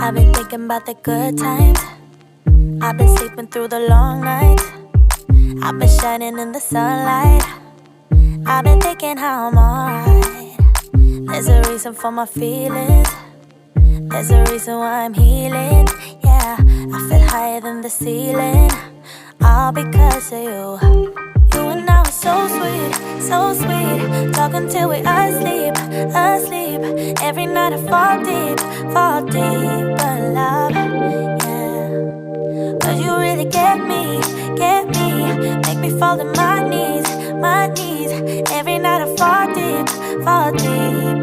I've been thinking about the good times. I've been sleeping through the long nights. I've been shining in the sunlight. I've been thinking how I'm alright. There's a reason for my feelings. There's a reason why I'm healing. Yeah, I feel higher than the ceiling. All because of you. You and I were so sweet, so sweet. Talking till we asleep, asleep. Every night I fall deep. But love, yeah. Cause you really get me. Make me fall to my knees. Every night I fall deep.